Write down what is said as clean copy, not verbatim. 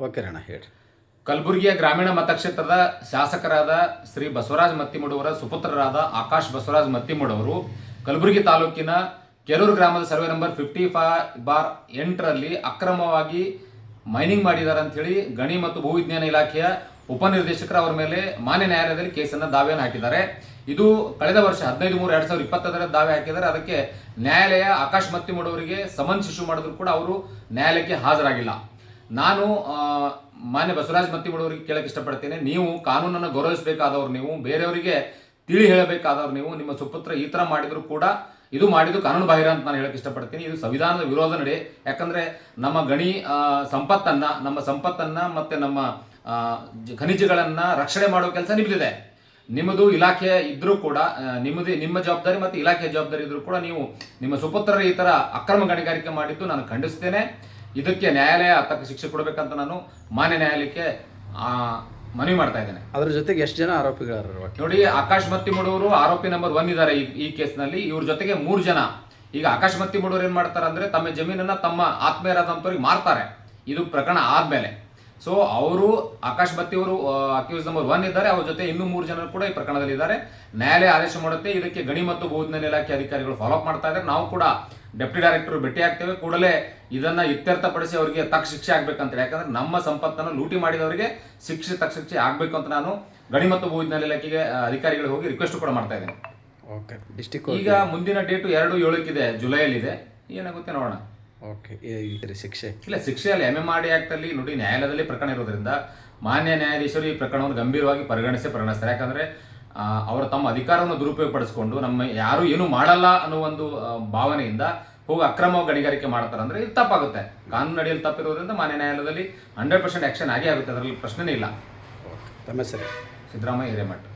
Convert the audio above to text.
Okay ಅಣ್ಣ ಹೇಳಿ. ಕಲಬುರಗಿಯ ಗ್ರಾಮೀಣ ಮತಕ್ಷೇತ್ರದ ಶಾಸಕರಾದ ಶ್ರೀ ಬಸವರಾಜ ಮತ್ತಿಮೂಡವರ ಸುಪುತ್ರರಾದ ಆಕಾಶ್ ಬಸವರಾಜ ಮತ್ತಿಮೂಡವರು ಕಲಬುರಗಿ ತಾಲೂಕಿನ ಕೆರೂರು ಗ್ರಾಮದ ಸರ್ವೆ ನಂಬರ್ 55/8ರಲ್ಲಿ ಅಕ್ರಮವಾಗಿ ಮೈನಿಂಗ್ ಮಾಡಿದ್ದಾರೆ ಅಂತ ಹೇಳಿ ಗಣಿ ಮತ್ತು ಭೂವಿಜ್ಞಾನ ಇಲಾಖೆಯ ಉಪನಿರ್ದೇಶಕರು ಅವರ ಮೇಲೆ ಮಾನ್ಯ ನ್ಯಾಯಾಲಯದಲ್ಲಿ ಕೇಸನ್ನು ದಾವೆಯನ್ನು ಹಾಕಿದ್ದಾರೆ. ಇದು ಕಳೆದ ವರ್ಷ 15/3/2020 ದಾವೆ ಹಾಕಿದ್ದಾರೆ. ಅದಕ್ಕೆ ನ್ಯಾಯಾಲಯ ಆಕಾಶ್ ಮತ್ತಿಮೂಡವರಿಗೆ ಸಮನ್ಸ್ ಇಶ್ಯೂ ಮಾಡಿದ್ರು ಕೂಡ ಅವರು ನ್ಯಾಯಾಲಯಕ್ಕೆ ಹಾಜರಾಗಿಲ್ಲ. ನಾನು ಮಾನ್ಯ ಬಸವರಾಜ ಮತ್ತಿಮೂಡವರಿಗೆ ಕೇಳಕ್ಕೆ ಇಷ್ಟಪಡ್ತೇನೆ, ನೀವು ಕಾನೂನನ್ನು ಗೌರವಿಸಬೇಕಾದವ್ರು, ನೀವು ಬೇರೆಯವರಿಗೆ ತಿಳಿ ಹೇಳಬೇಕಾದವ್ರು, ನೀವು ನಿಮ್ಮ ಸುಪುತ್ರ ಈ ಥರ ಮಾಡಿದ್ರು ಕೂಡ ಇದು ಮಾಡಿದ್ದು ಕಾನೂನು ಬಾಹಿರ ಅಂತ ನಾನು ಹೇಳಕ್ಕೆ ಇಷ್ಟಪಡ್ತೀನಿ. ಇದು ಸಂವಿಧಾನದ ವಿರೋಧ ನಡೆ. ಯಾಕಂದರೆ ನಮ್ಮ ಗಣಿ ಸಂಪತ್ತನ್ನು ಮತ್ತು ನಮ್ಮ ಖನಿಜಗಳನ್ನು ರಕ್ಷಣೆ ಮಾಡೋ ಕೆಲಸ ನಿಮ್ಮದಿದೆ. ನಿಮ್ಮದು ಇಲಾಖೆ ಇದ್ರೂ ಕೂಡ ನಿಮ್ಮ ಜವಾಬ್ದಾರಿ ಮತ್ತು ಇಲಾಖೆಯ ಜವಾಬ್ದಾರಿ ಇದ್ರೂ ಕೂಡ ನೀವು ನಿಮ್ಮ ಸುಪುತ್ರರ ಈ ಥರ ಅಕ್ರಮ ಗಣಿಗಾರಿಕೆ ಮಾಡಿದ್ದು ನಾನು ಖಂಡಿಸ್ತೇನೆ. ಇದಕ್ಕೆ ನ್ಯಾಯಾಲಯ ತಕ್ಕ ಶಿಕ್ಷೆ ಕೊಡಬೇಕಂತ ನಾನು ಮಾನ್ಯ ನ್ಯಾಯಾಲಯಕ್ಕೆ ಮನವಿ ಮಾಡ್ತಾ ಇದ್ದೇನೆ. ಅದ್ರ ಜೊತೆಗೆ ಎಷ್ಟು ಜನ ಆರೋಪಿಗಳು ನೋಡಿ, ಆಕಾಶ್ ಮತ್ತಿಮೂಡವರು ಆರೋಪಿ ನಂಬರ್ 1 ಇದ್ದಾರೆ ಈ ಕೇಸ್ನಲ್ಲಿ. ಇವ್ರ ಜೊತೆಗೆ 3 ಜನ. ಈಗ ಆಕಾಶ್ ಮತ್ತಿಮೂಡವರು ಏನ್ ಮಾಡ್ತಾರೆ ಅಂದ್ರೆ ತಮ್ಮ ಜಮೀನನ್ನ ತಮ್ಮ ಆತ್ಮೀಯರಾದಂಥವ್ರಿಗೆ ಮಾರ್ತಾರೆ. ಇದು ಪ್ರಕರಣ ಆದ್ಮೇಲೆ. ಸೊ ಅವರು ಆಕಾಶ್ ಮತ್ತಿಯವರು ಅಕ್ಯೂಸ್ ನಂಬರ್ 1 ಇದ್ದಾರೆ. ಅವ್ರ ಜೊತೆ ಇನ್ನೂ 3 ಜನರು ಕೂಡ ಈ ಪ್ರಕರಣದಲ್ಲಿ ಇದ್ದಾರೆ. ನ್ಯಾಯಾಲಯ ಆದೇಶ ಮಾಡುತ್ತೆ. ಇದಕ್ಕೆ ಗಣಿ ಮತ್ತು ಭೂವಿಜ್ಞಾನ ಇಲಾಖೆ ಅಧಿಕಾರಿಗಳು ಫಾಲೋ ಅಪ್ ಮಾಡ್ತಾ ಇದ್ದಾರೆ. ನಾವು ಕೂಡ ಡೆಪ್ಟಿ ಡೈರೆಕ್ಟರ್ ಭೇಟಿ ಆಗ್ತೇವೆ. ಕೂಡಲೇ ಇದನ್ನ ಇತ್ಯರ್ಥಪಡಿಸಿ ಅವರಿಗೆ ತಕ್ಕ ಶಿಕ್ಷೆ ಆಗ್ಬೇಕಂತ. ಯಾಕಂದ್ರೆ ನಮ್ಮ ಸಂಪತ್ತನ್ನು ಲೂಟಿ ಮಾಡಿದವರಿಗೆ ತಕ್ಕ ಶಿಕ್ಷೆ ಆಗ್ಬೇಕು ಅಂತ ನಾನು ಗಣಿ ಮತ್ತು ಭೂವಿಜ್ಞಾನ ಇಲಾಖೆಗೆ ಅಧಿಕಾರಿಗಳಿಗೆ ಹೋಗಿ ರಿಕ್ವೆಸ್ಟ್ ಕೂಡ ಮಾಡ್ತಾ ಇದ್ದೇನೆ. ಈಗ ಮುಂದಿನ ಡೇಟು 2/7 ಜುಲೈಯಲ್ಲಿದೆ. ಏನಾಗುತ್ತೆ ನೋಡೋಣ. ಶಿಕ್ಷೆ ಇಲ್ಲ, ಶಿಕ್ಷೆ ಅಲ್ಲಿ MMRD ಆಕ್ಟ್ ಅಲ್ಲಿ ನೋಡಿ, ನ್ಯಾಯಾಲಯದಲ್ಲಿ ಪ್ರಕರಣ ಇರೋದ್ರಿಂದ ಮಾನ್ಯ ನ್ಯಾಯಾಧೀಶರು ಈ ಪ್ರಕರಣವನ್ನು ಗಂಭೀರವಾಗಿ ಪರಿಗಣಿಸ್ತಾರೆ. ಯಾಕಂದ್ರೆ ಅವರು ತಮ್ಮ ಅಧಿಕಾರವನ್ನು ದುರುಪಯೋಗಪಡಿಸಿಕೊಂಡು ನಮ್ಮ ಯಾರು ಏನು ಮಾಡಲ್ಲ ಅನ್ನೋ ಒಂದು ಭಾವನೆಯಿಂದ ಹೋಗಿ ಅಕ್ರಮ ಗಣಿಗಾರಿಕೆ ಮಾಡ್ತಾರೆ. ಅಂದ್ರೆ ಇದು ತಪ್ಪಾಗುತ್ತೆ. ಕಾನೂನು ಅಡಿಯಲ್ಲಿ ತಪ್ಪಿರೋದ್ರಿಂದ ಮಾನ್ಯ ನ್ಯಾಯಾಲಯದಲ್ಲಿ 100% ಆಕ್ಷನ್ ಆಗೇ ಆಗುತ್ತೆ. ಅದರಲ್ಲಿ ಪ್ರಶ್ನೆನೇ ಇಲ್ಲ. ತಮ್ಮ ಸರಿ ಸಿದ್ದರಾಮಯ್ಯ ಹಿರೇಮಠ.